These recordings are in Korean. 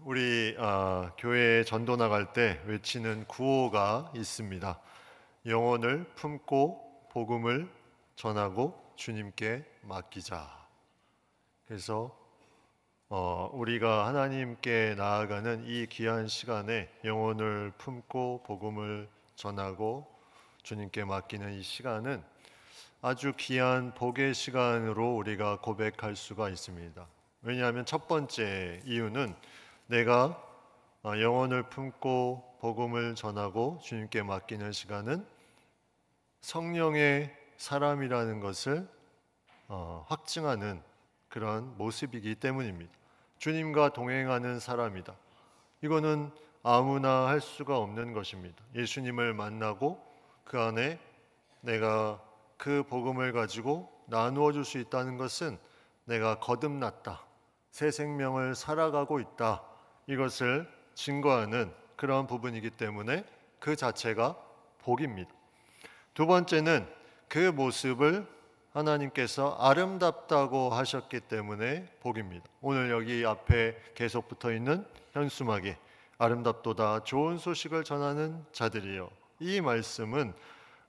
우리 교회에 전도 나갈 때 외치는 구호가 있습니다. 영혼을 품고 복음을 전하고 주님께 맡기자. 그래서 우리가 하나님께 나아가는 이 귀한 시간에 영혼을 품고 복음을 전하고 주님께 맡기는 이 시간은 아주 귀한 복의 시간으로 우리가 고백할 수가 있습니다. 왜냐하면 첫 번째 이유는 내가 영혼을 품고 복음을 전하고 주님께 맡기는 시간은 성령의 사람이라는 것을 확증하는 그런 모습이기 때문입니다. 주님과 동행하는 사람이다. 이거는 아무나 할 수가 없는 것입니다. 예수님을 만나고 그 안에 내가 그 복음을 가지고 나누어 줄 수 있다는 것은 내가 거듭났다. 새 생명을 살아가고 있다. 이것을 증거하는 그런 부분이기 때문에 그 자체가 복입니다. 두 번째는 그 모습을 하나님께서 아름답다고 하셨기 때문에 복입니다. 오늘 여기 앞에 계속 붙어 있는 현수막에 아름답도다 좋은 소식을 전하는 자들이요. 이 말씀은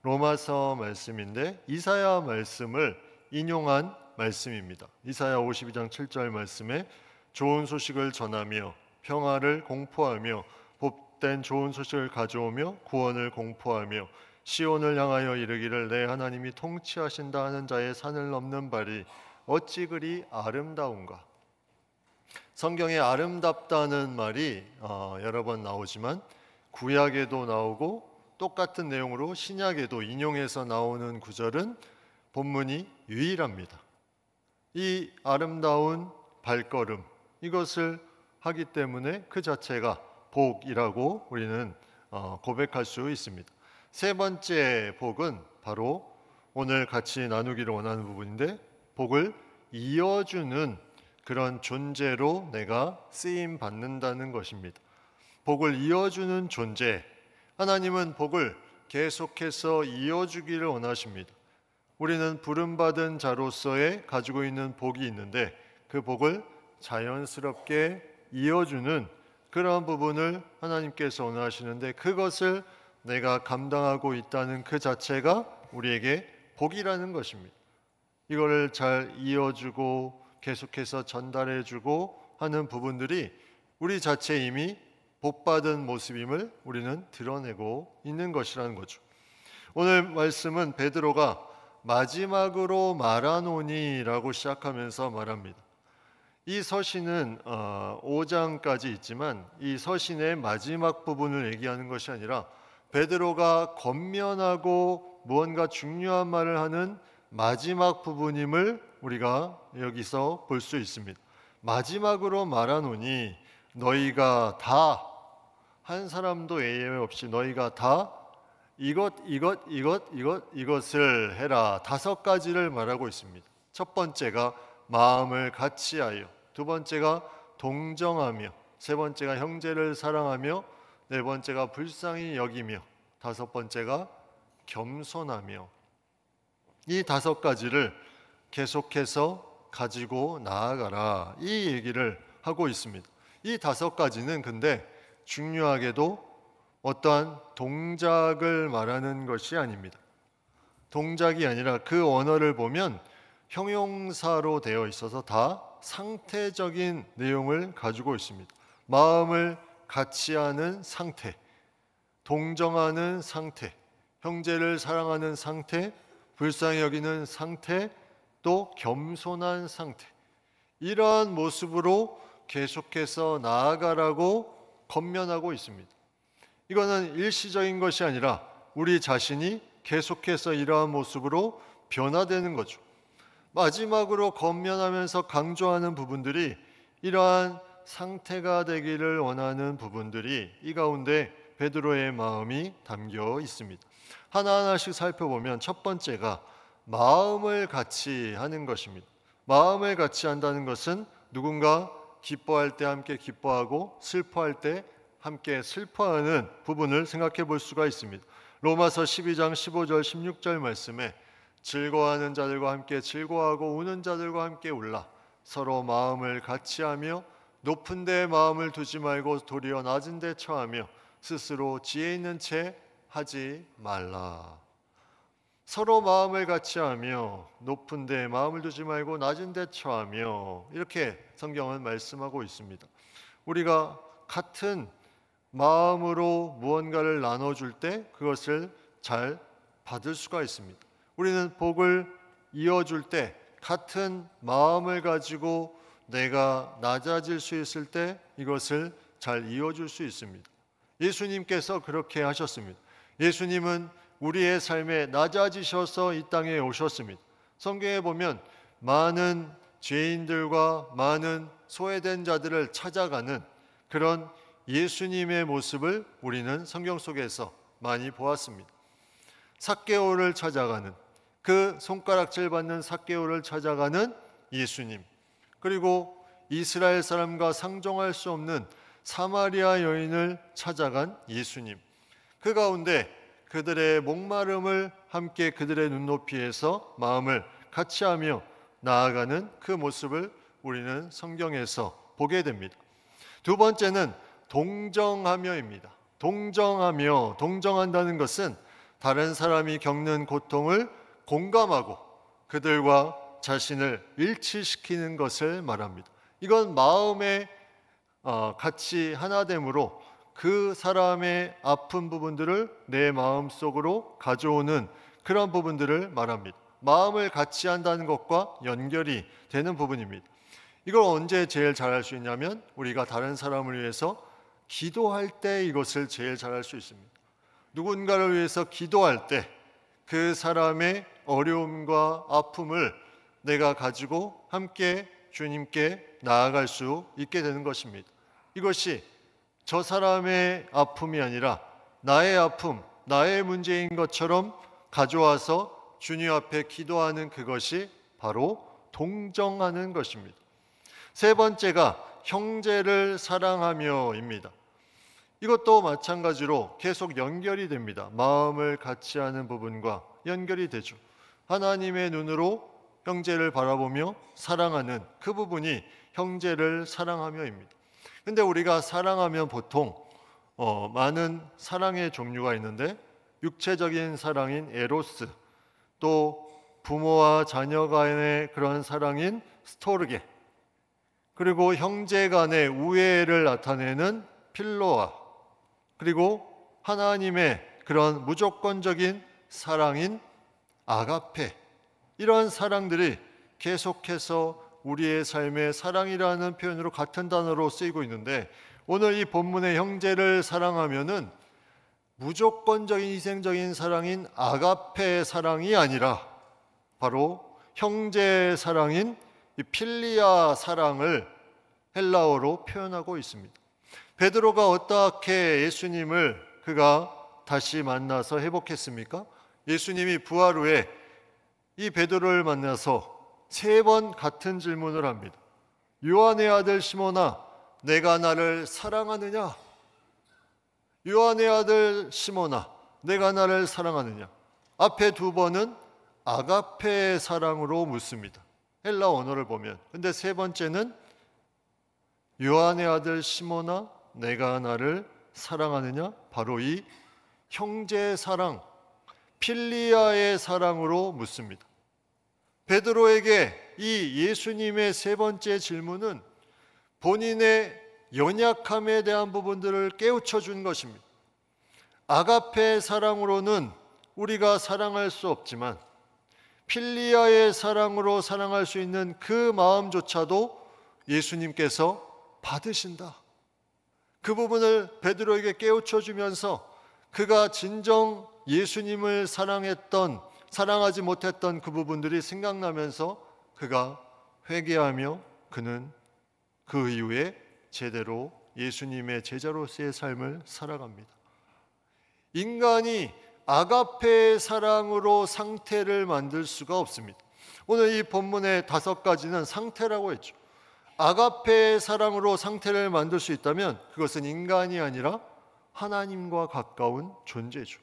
로마서 말씀인데 이사야 말씀을 인용한 말씀입니다. 이사야 52장 7절 말씀에 좋은 소식을 전하며 평화를 공포하며 복된 좋은 소식을 가져오며 구원을 공포하며 시온을 향하여 이르기를 내 하나님이 통치하신다 하는 자의 산을 넘는 발이 어찌 그리 아름다운가. 성경에 아름답다는 말이 여러 번 나오지만 구약에도 나오고 똑같은 내용으로 신약에도 인용해서 나오는 구절은 본문이 유일합니다. 이 아름다운 발걸음, 이것을 하기 때문에 그 자체가 복이라고 우리는 고백할 수 있습니다. 세 번째 복은 바로 오늘 같이 나누기를 원하는 부분인데, 복을 이어주는 그런 존재로 내가 쓰임 받는다는 것입니다. 복을 이어주는 존재, 하나님은 복을 계속해서 이어주기를 원하십니다. 우리는 부름받은 자로서의 가지고 있는 복이 있는데 그 복을 자연스럽게 이어주는 그런 부분을 하나님께서 원하시는데, 그것을 내가 감당하고 있다는 그 자체가 우리에게 복이라는 것입니다. 이거를 잘 이어주고 계속해서 전달해주고 하는 부분들이 우리 자체 이미 복받은 모습임을 우리는 드러내고 있는 것이라는 거죠. 오늘 말씀은 베드로가 마지막으로 말하노니라고 시작하면서 말합니다. 이 서신은 5장까지 있지만 이 서신의 마지막 부분을 얘기하는 것이 아니라 베드로가 권면하고 무언가 중요한 말을 하는 마지막 부분임을 우리가 여기서 볼 수 있습니다. 마지막으로 말하노니 너희가 다, 한 사람도 예외 없이 너희가 다 이것을 해라. 5가지를 말하고 있습니다. 첫 번째가 마음을 같이하여, 두 번째가 동정하며, 세 번째가 형제를 사랑하며, 네 번째가 불쌍히 여기며, 다섯 번째가 겸손하며. 이 5가지를 계속해서 가지고 나아가라, 이 얘기를 하고 있습니다. 이 5가지는 근데 중요하게도 어떠한 동작을 말하는 것이 아닙니다. 동작이 아니라 그 언어를 보면 형용사로 되어 있어서 다 상태적인 내용을 가지고 있습니다. 마음을 같이하는 상태, 동정하는 상태, 형제를 사랑하는 상태, 불쌍히 여기는 상태, 또 겸손한 상태. 이러한 모습으로 계속해서 나아가라고 권면하고 있습니다. 이거는 일시적인 것이 아니라 우리 자신이 계속해서 이러한 모습으로 변화되는 거죠. 마지막으로 권면하면서 강조하는 부분들이 이러한 상태가 되기를 원하는 부분들이 이 가운데 베드로의 마음이 담겨 있습니다. 하나하나씩 살펴보면 첫 번째가 마음을 같이 하는 것입니다. 마음을 같이 한다는 것은 누군가 기뻐할 때 함께 기뻐하고 슬퍼할 때 함께 슬퍼하는 부분을 생각해 볼 수가 있습니다. 로마서 12장 15절 16절 말씀에 즐거워하는 자들과 함께 즐거워하고 우는 자들과 함께 울라. 서로 마음을 같이하며 높은 데 마음을 두지 말고 도리어 낮은 데 처하며 스스로 지혜 있는 채 하지 말라. 서로 마음을 같이 하며 높은 데 마음을 두지 말고 낮은 데 처하며, 이렇게 성경은 말씀하고 있습니다. 우리가 같은 마음으로 무언가를 나눠줄 때 그것을 잘 받을 수가 있습니다. 우리는 복을 이어줄 때 같은 마음을 가지고 내가 낮아질 수 있을 때 이것을 잘 이어줄 수 있습니다. 예수님께서 그렇게 하셨습니다. 예수님은 우리의 삶에 낮아지셔서 이 땅에 오셨습니다. 성경에 보면 많은 죄인들과 많은 소외된 자들을 찾아가는 그런 예수님의 모습을 우리는 성경 속에서 많이 보았습니다. 삭개오를 찾아가는, 그 손가락질 받는 삭개오를 찾아가는 예수님, 그리고 이스라엘 사람과 상종할 수 없는 사마리아 여인을 찾아간 예수님, 그 가운데 그들의 목마름을 함께 그들의 눈높이에서 마음을 같이 하며 나아가는 그 모습을 우리는 성경에서 보게 됩니다. 두 번째는 동정하며입니다. 동정하며, 동정한다는 것은 다른 사람이 겪는 고통을 공감하고 그들과 자신을 일치시키는 것을 말합니다. 이건 마음의 같이 하나됨으로 그 사람의 아픈 부분들을 내 마음속으로 가져오는 그런 부분들을 말합니다. 마음을 같이 한다는 것과 연결이 되는 부분입니다. 이걸 언제 제일 잘할 수 있냐면 우리가 다른 사람을 위해서 기도할 때 이것을 제일 잘할 수 있습니다. 누군가를 위해서 기도할 때 그 사람의 어려움과 아픔을 내가 가지고 함께 주님께 나아갈 수 있게 되는 것입니다. 이것이 저 사람의 아픔이 아니라 나의 아픔, 나의 문제인 것처럼 가져와서 주님 앞에 기도하는 그것이 바로 동정하는 것입니다. 세 번째가 형제를 사랑하며입니다. 이것도 마찬가지로 계속 연결이 됩니다. 마음을 같이 하는 부분과 연결이 되죠. 하나님의 눈으로 형제를 바라보며 사랑하는 그 부분이 형제를 사랑하며입니다. 근데 우리가 사랑하면 보통 많은 사랑의 종류가 있는데 육체적인 사랑인 에로스, 또 부모와 자녀 간의 그런 사랑인 스토르게, 그리고 형제 간의 우애를 나타내는 필로아, 그리고 하나님의 그런 무조건적인 사랑인 아가페, 이런 사랑들이 계속해서 우리의 삶의 사랑이라는 표현으로 같은 단어로 쓰이고 있는데, 오늘 이 본문의 형제를 사랑하면은 무조건적인 희생적인 사랑인 아가페의 사랑이 아니라 바로 형제의 사랑인 이 필리아 사랑을 헬라어로 표현하고 있습니다. 베드로가 어떻게 예수님을 그가 다시 만나서 회복했습니까? 예수님이 부활 후에 이 베드로를 만나서 3번 같은 질문을 합니다. 요한의 아들 시몬아, 내가 나를 사랑하느냐? 요한의 아들 시몬아, 내가 나를 사랑하느냐? 앞에 2번은 아가페의 사랑으로 묻습니다. 헬라 언어를 보면. 근데 3번째는 요한의 아들 시몬아, 내가 나를 사랑하느냐? 바로 이 형제의 사랑, 필리아의 사랑으로 묻습니다. 베드로에게 이 예수님의 3번째 질문은 본인의 연약함에 대한 부분들을 깨우쳐 준 것입니다. 아가페의 사랑으로는 우리가 사랑할 수 없지만 필리아의 사랑으로 사랑할 수 있는 그 마음조차도 예수님께서 받으신다. 그 부분을 베드로에게 깨우쳐 주면서 그가 진정 예수님을 사랑하지 못했던 그 부분들이 생각나면서 그가 회개하며 그는 그 이후에 제대로 예수님의 제자로서의 삶을 살아갑니다. 인간이 아가페의 사랑으로 상태를 만들 수가 없습니다. 오늘 이 본문의 5가지는 상태라고 했죠. 아가페의 사랑으로 상태를 만들 수 있다면 그것은 인간이 아니라 하나님과 가까운 존재죠.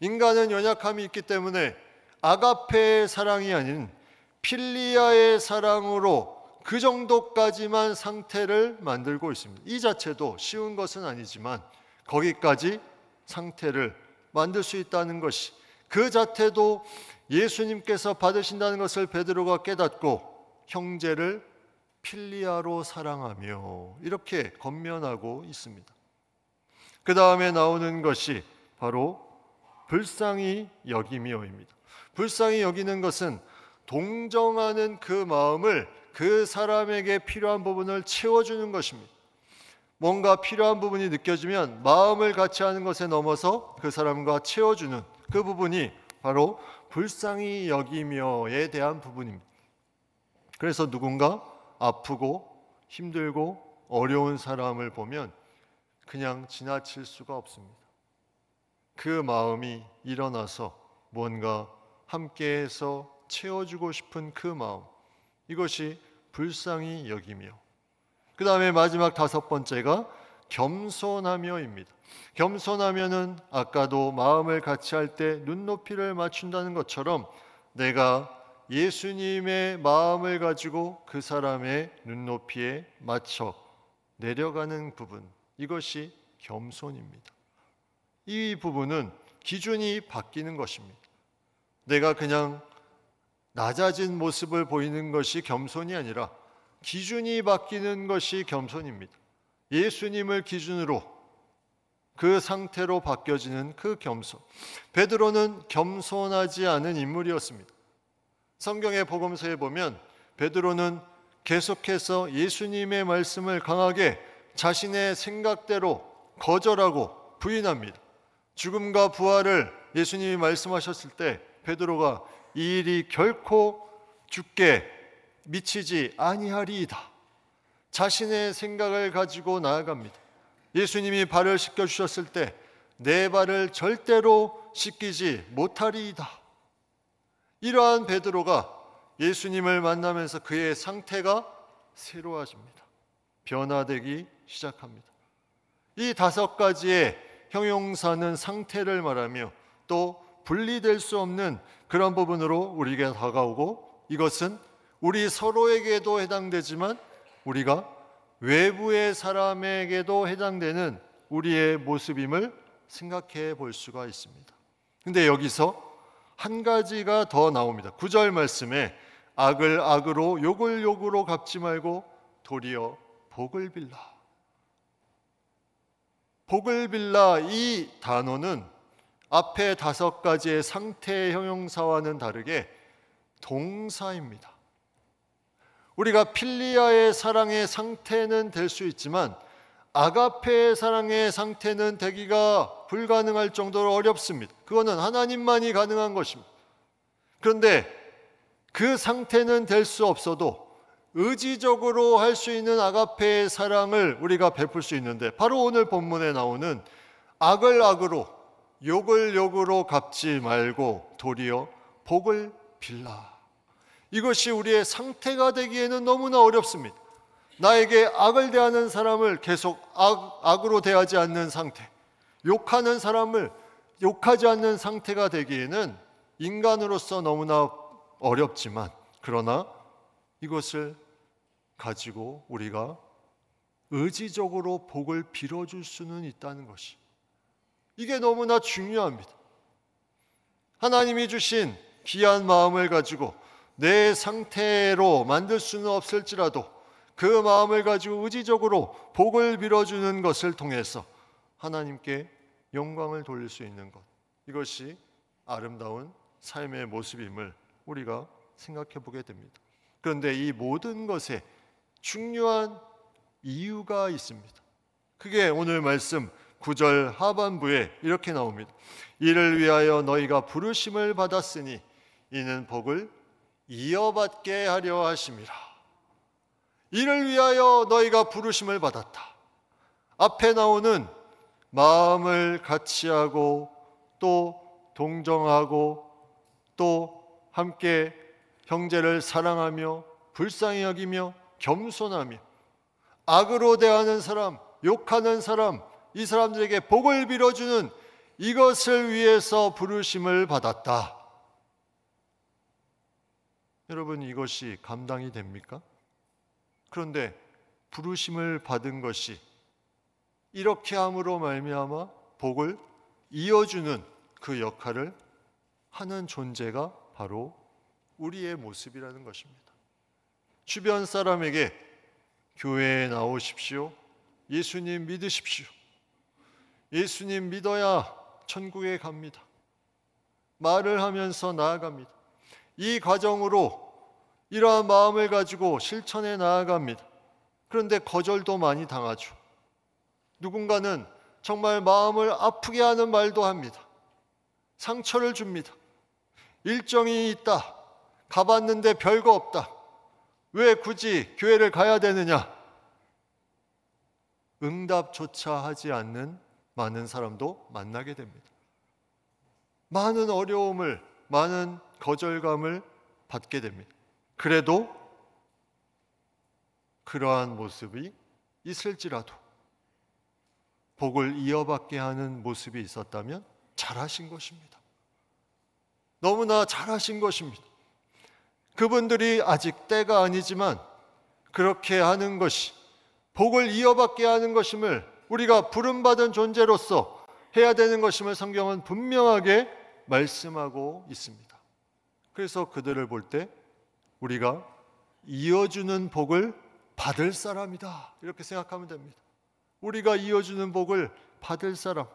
인간은 연약함이 있기 때문에 아가페의 사랑이 아닌 필리아의 사랑으로 그 정도까지만 상태를 만들고 있습니다. 이 자체도 쉬운 것은 아니지만 거기까지 상태를 만들 수 있다는 것이, 그 자체도 예수님께서 받으신다는 것을 베드로가 깨닫고 형제를 필리아로 사랑하며 이렇게 권면하고 있습니다. 그 다음에 나오는 것이 바로 불쌍히 여기며입니다. 불쌍히 여기는 것은 동정하는 그 마음을, 그 사람에게 필요한 부분을 채워주는 것입니다. 뭔가 필요한 부분이 느껴지면 마음을 같이 하는 것에 넘어서 그 사람과 채워주는 그 부분이 바로 불쌍히 여기며에 대한 부분입니다. 그래서 누군가 아프고 힘들고 어려운 사람을 보면 그냥 지나칠 수가 없습니다. 그 마음이 일어나서 뭔가 함께해서 채워주고 싶은 그 마음, 이것이 불쌍히 여기며, 그 다음에 마지막 5번째가 겸손하며입니다. 겸손하며는 아까도 마음을 같이 할 때 눈높이를 맞춘다는 것처럼 내가 예수님의 마음을 가지고 그 사람의 눈높이에 맞춰 내려가는 부분, 이것이 겸손입니다. 이 부분은 기준이 바뀌는 것입니다. 내가 그냥 낮아진 모습을 보이는 것이 겸손이 아니라 기준이 바뀌는 것이 겸손입니다. 예수님을 기준으로 그 상태로 바뀌어지는 그 겸손. 베드로는 겸손하지 않은 인물이었습니다. 성경의 복음서에 보면 베드로는 계속해서 예수님의 말씀을 강하게 자신의 생각대로 거절하고 부인합니다. 죽음과 부활을 예수님이 말씀하셨을 때 베드로가 이 일이 결코 죽게 미치지 아니하리이다. 자신의 생각을 가지고 나아갑니다. 예수님이 발을 씻겨주셨을 때 내 발을 절대로 씻기지 못하리이다. 이러한 베드로가 예수님을 만나면서 그의 상태가 새로워집니다. 변화되기 시작합니다. 이 5가지의 형용사는 상태를 말하며 또 분리될 수 없는 그런 부분으로 우리에게 다가오고, 이것은 우리 서로에게도 해당되지만 우리가 외부의 사람에게도 해당되는 우리의 모습임을 생각해 볼 수가 있습니다. 근데 여기서 한 가지가 더 나옵니다. 9절 말씀에 악을 악으로 욕을 욕으로 갚지 말고 도리어 복을 빌라. 복을 빌라, 이 단어는 앞에 5가지의 상태 형용사와는 다르게 동사입니다. 우리가 필리아의 사랑의 상태는 될 수 있지만 아가페의 사랑의 상태는 되기가 불가능할 정도로 어렵습니다. 그거는 하나님만이 가능한 것입니다. 그런데 그 상태는 될 수 없어도 의지적으로 할 수 있는 아가페의 사랑을 우리가 베풀 수 있는데, 바로 오늘 본문에 나오는 악을 악으로 욕을 욕으로 갚지 말고 도리어 복을 빌라. 이것이 우리의 상태가 되기에는 너무나 어렵습니다. 나에게 악을 대하는 사람을 계속 악으로 대하지 않는 상태, 욕하는 사람을 욕하지 않는 상태가 되기에는 인간으로서 너무나 어렵지만, 그러나 이것을 가지고 우리가 의지적으로 복을 빌어줄 수는 있다는 것이, 이게 너무나 중요합니다. 하나님이 주신 귀한 마음을 가지고 내 상태로 만들 수는 없을지라도 그 마음을 가지고 의지적으로 복을 빌어주는 것을 통해서 하나님께 영광을 돌릴 수 있는 것, 이것이 아름다운 삶의 모습임을 우리가 생각해 보게 됩니다. 그런데 이 모든 것에 중요한 이유가 있습니다. 그게 오늘 말씀 9절 하반부에 이렇게 나옵니다. 이를 위하여 너희가 부르심을 받았으니 이는 복을 이어받게 하려 하심이라. 이를 위하여 너희가 부르심을 받았다. 앞에 나오는 마음을 같이 하고 또 동정하고 또 함께 형제를 사랑하며 불쌍히 여기며 겸손하며 악으로 대하는 사람, 욕하는 사람, 이 사람들에게 복을 빌어주는 이것을 위해서 부르심을 받았다. 여러분, 이것이 감당이 됩니까? 그런데 부르심을 받은 것이 이렇게 함으로 말미암아 복을 이어주는 그 역할을 하는 존재가 바로 우리의 모습이라는 것입니다. 주변 사람에게 교회에 나오십시오. 예수님 믿으십시오. 예수님 믿어야 천국에 갑니다. 말을 하면서 나아갑니다. 이 과정으로 이러한 마음을 가지고 실천해 나아갑니다. 그런데 거절도 많이 당하죠. 누군가는 정말 마음을 아프게 하는 말도 합니다. 상처를 줍니다. 일정이 있다. 가봤는데 별거 없다. 왜 굳이 교회를 가야 되느냐? 응답조차 하지 않는 많은 사람도 만나게 됩니다. 많은 어려움을, 많은 거절감을 받게 됩니다. 그래도 그러한 모습이 있을지라도 복을 이어받게 하는 모습이 있었다면 잘하신 것입니다. 너무나 잘하신 것입니다. 그분들이 아직 때가 아니지만 그렇게 하는 것이 복을 이어받게 하는 것임을, 우리가 부름받은 존재로서 해야 되는 것임을 성경은 분명하게 말씀하고 있습니다. 그래서 그들을 볼 때 우리가 이어주는 복을 받을 사람이다, 이렇게 생각하면 됩니다. 우리가 이어주는 복을 받을 사람,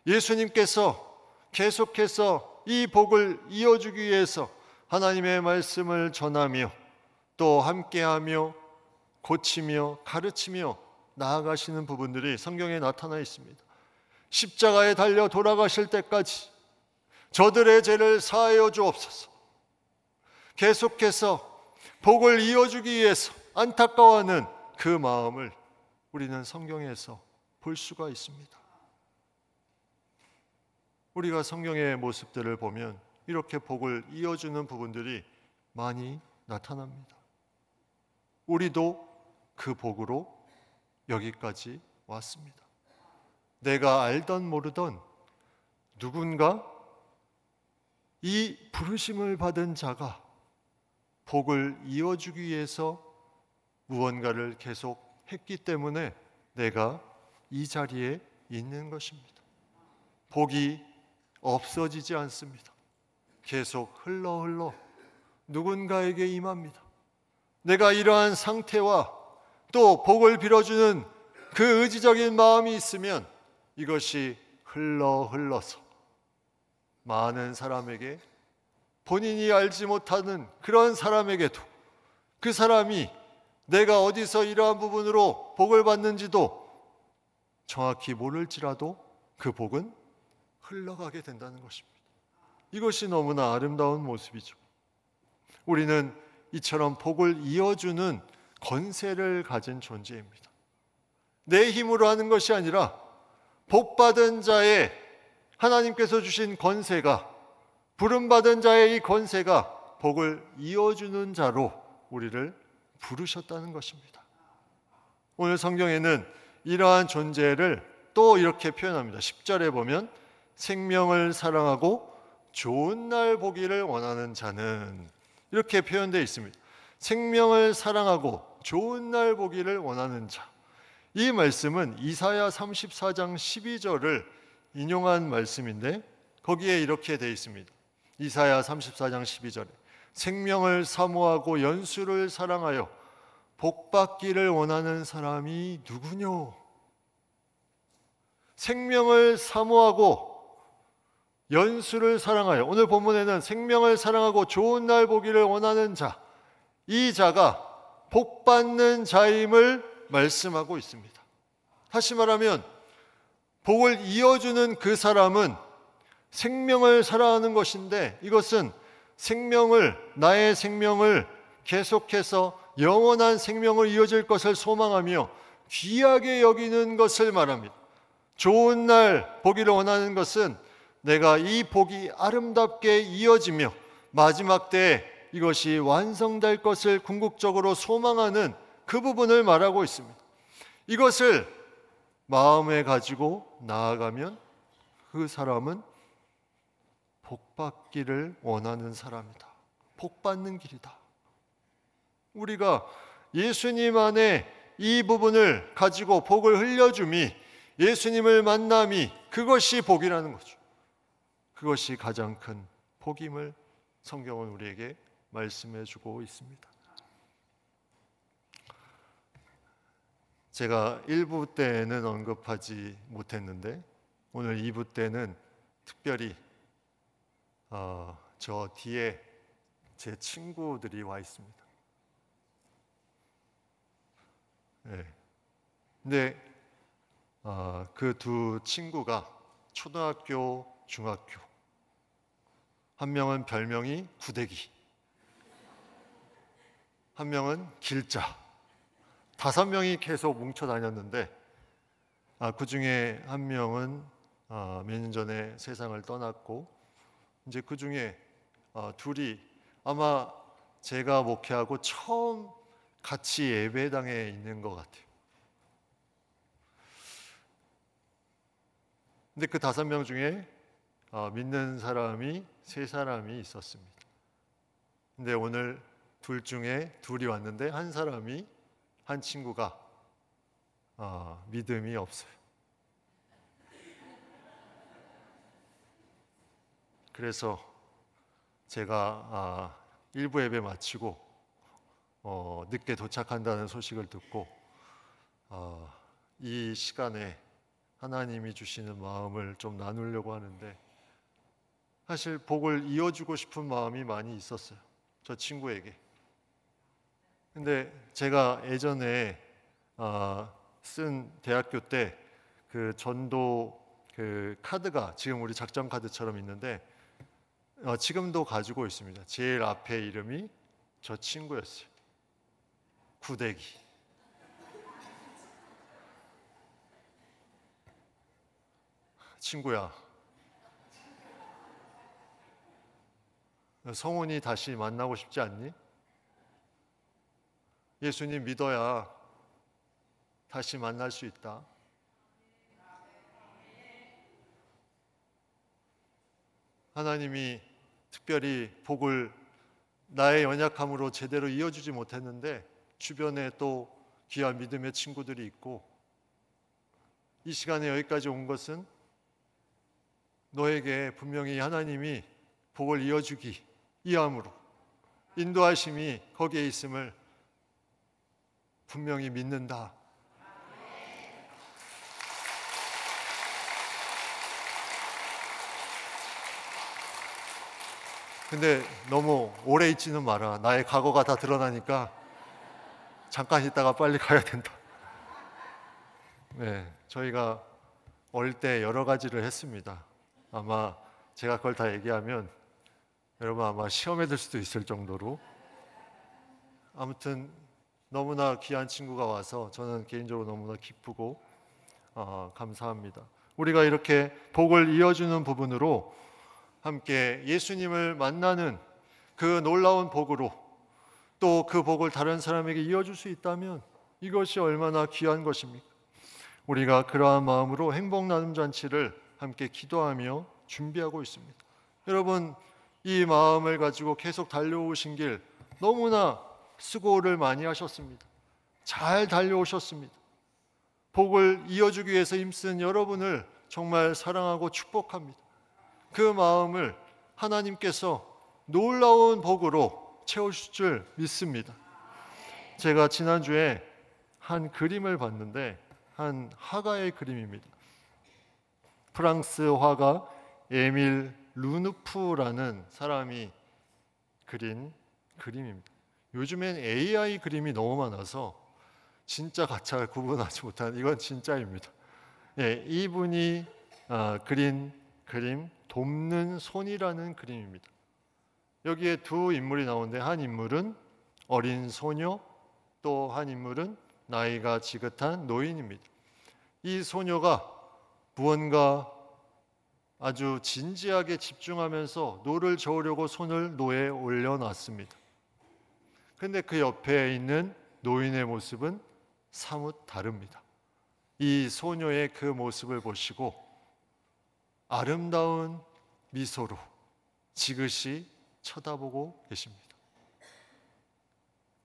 예수님께서 계속해서 이 복을 이어주기 위해서 하나님의 말씀을 전하며 또 함께하며 고치며 가르치며 나아가시는 부분들이 성경에 나타나 있습니다. 십자가에 달려 돌아가실 때까지 저들의 죄를 사하여 주옵소서. 계속해서 복을 이어주기 위해서 안타까워하는 그 마음을 우리는 성경에서 볼 수가 있습니다. 우리가 성경의 모습들을 보면 이렇게 복을 이어주는 부분들이 많이 나타납니다. 우리도 그 복으로 여기까지 왔습니다. 내가 알던 모르던 누군가 이 부르심을 받은 자가 복을 이어주기 위해서 무언가를 계속 했기 때문에 내가 이 자리에 있는 것입니다. 복이 없어지지 않습니다. 계속 흘러 누군가에게 임합니다. 내가 이러한 상태와 또 복을 빌어주는 그 의지적인 마음이 있으면 이것이 흘러서 많은 사람에게, 본인이 알지 못하는 그런 사람에게도, 그 사람이 내가 어디서 이러한 부분으로 복을 받는지도 정확히 모를지라도 그 복은 흘러가게 된다는 것입니다. 이것이 너무나 아름다운 모습이죠. 우리는 이처럼 복을 이어주는 권세를 가진 존재입니다. 내 힘으로 하는 것이 아니라 복받은 자의, 하나님께서 주신 권세가, 부름받은 자의 이 권세가 복을 이어주는 자로 우리를 부르셨다는 것입니다. 오늘 성경에는 이러한 존재를 또 이렇게 표현합니다. 10절에 보면 생명을 사랑하고 좋은 날 보기를 원하는 자는, 이렇게 표현되어 있습니다. 생명을 사랑하고 좋은 날 보기를 원하는 자. 이 말씀은 이사야 34장 12절을 인용한 말씀인데 거기에 이렇게 되어 있습니다. 이사야 34장 12절에 생명을 사모하고 연수를 사랑하여 복받기를 원하는 사람이 누구뇨? 생명을 사모하고 연수를 사랑하여, 오늘 본문에는 생명을 사랑하고 좋은 날 보기를 원하는 자, 이 자가 복받는 자임을 말씀하고 있습니다. 다시 말하면 복을 이어주는 그 사람은 생명을 사랑하는 것인데, 이것은 나의 생명을 계속해서 영원한 생명을 이어질 것을 소망하며 귀하게 여기는 것을 말합니다. 좋은 날 보기를 원하는 것은 내가 이 복이 아름답게 이어지며 마지막 때에 이것이 완성될 것을 궁극적으로 소망하는 그 부분을 말하고 있습니다. 이것을 마음에 가지고 나아가면 그 사람은 복받기를 원하는 사람이다. 복받는 길이다. 우리가 예수님 안에 이 부분을 가지고 복을 흘려줌이, 예수님을 만남이, 그것이 복이라는 거죠. 그것이 가장 큰 복임을 성경은 우리에게 말씀해 주고 있습니다. 제가 1부 때는 언급하지 못했는데 오늘 2부 때는 특별히 저 뒤에 제 친구들이 와 있습니다. 네. 근데 그 두 친구가 초등학교, 중학교, 한 명은 별명이 구데기, 한 명은 길자, 5명이 계속 뭉쳐 다녔는데 그 중에 한 명은 몇 년 전에 세상을 떠났고, 이제 그 중에 둘이 아마 제가 목회하고 처음 같이 예배당에 있는 것 같아요. 근데 그 5명 중에 믿는 사람이 3사람이 있었습니다. 근데 오늘 둘 중에 둘이 왔는데 한 친구가 믿음이 없어요. 그래서 제가 1부 예배 마치고 늦게 도착한다는 소식을 듣고 이 시간에 하나님이 주시는 마음을 좀 나누려고 하는데, 사실 복을 이어주고 싶은 마음이 많이 있었어요, 저 친구에게. 근데 제가 예전에 쓴 대학교 때 그 전도 그 카드가 지금 우리 작전 카드처럼 있는데 지금도 가지고 있습니다. 제일 앞에 이름이 저 친구였어요. 구데기. 친구야, 성훈이 다시 만나고 싶지 않니? 예수님 믿어야 다시 만날 수 있다. 하나님이 특별히 복을 나의 연약함으로 제대로 이어주지 못했는데 주변에 또 귀한 믿음의 친구들이 있고, 이 시간에 여기까지 온 것은 너에게 분명히 하나님이 복을 이어주기 이함으로 인도하심이 거기에 있음을 분명히 믿는다. 근데 너무 오래 있지는 마라. 나의 과거가 다 드러나니까 잠깐 있다가 빨리 가야 된다. 네, 저희가 어릴 때 여러 가지를 했습니다. 아마 제가 그걸 다 얘기하면 여러분 아마 시험에 들 수도 있을 정도로. 아무튼 너무나 귀한 친구가 와서 저는 개인적으로 너무나 기쁘고 감사합니다. 우리가 이렇게 복을 이어주는 부분으로 함께 예수님을 만나는 그 놀라운 복으로 또 그 복을 다른 사람에게 이어줄 수 있다면 이것이 얼마나 귀한 것입니까? 우리가 그러한 마음으로 행복 나눔 잔치를 함께 기도하며 준비하고 있습니다. 여러분, 이 마음을 가지고 계속 달려오신 길 너무나 수고를 많이 하셨습니다. 잘 달려오셨습니다. 복을 이어주기 위해서 힘쓴 여러분을 정말 사랑하고 축복합니다. 그 마음을 하나님께서 놀라운 복으로 채우실 줄 믿습니다. 제가 지난주에 한 그림을 봤는데 한 화가의 그림입니다. 프랑스 화가 에밀 르누프라는 사람이 그린 그림입니다. 요즘엔 AI 그림이 너무 많아서 진짜 가짜를 구분하지 못하는, 이건 진짜입니다. 예, 이분이 그린 그림 돕는 손이라는 그림입니다. 여기에 두 인물이 나오는데 한 인물은 어린 소녀, 또 한 인물은 나이가 지긋한 노인입니다. 이 소녀가 무언가 아주 진지하게 집중하면서 노를 저으려고 손을 노에 올려놨습니다. 근데 그 옆에 있는 노인의 모습은 사뭇 다릅니다. 이 소녀의 그 모습을 보시고 아름다운 미소로 지그시 쳐다보고 계십니다.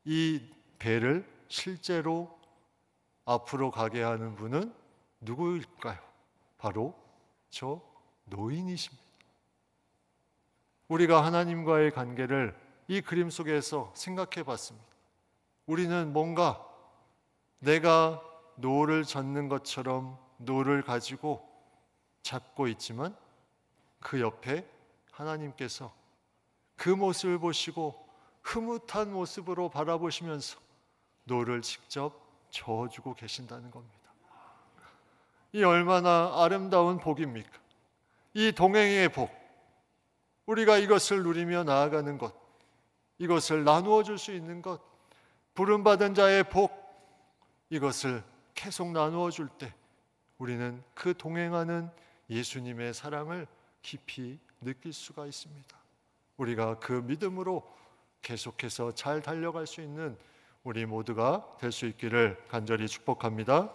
이 배를 실제로 앞으로 가게 하는 분은 누구일까요? 바로 저 노인이십니다. 우리가 하나님과의 관계를 이 그림 속에서 생각해 봤습니다. 우리는 뭔가 내가 노를 젓는 것처럼 노를 가지고 잡고 있지만 그 옆에 하나님께서 그 모습을 보시고 흐뭇한 모습으로 바라보시면서 노를 직접 저어주고 계신다는 겁니다. 이 얼마나 아름다운 복입니까? 이 동행의 복, 우리가 이것을 누리며 나아가는 것, 이것을 나누어 줄 수 있는 것, 부름받은 자의 복, 이것을 계속 나누어 줄 때 우리는 그 동행하는 예수님의 사랑을 깊이 느낄 수가 있습니다. 우리가 그 믿음으로 계속해서 잘 달려갈 수 있는 우리 모두가 될 수 있기를 간절히 축복합니다.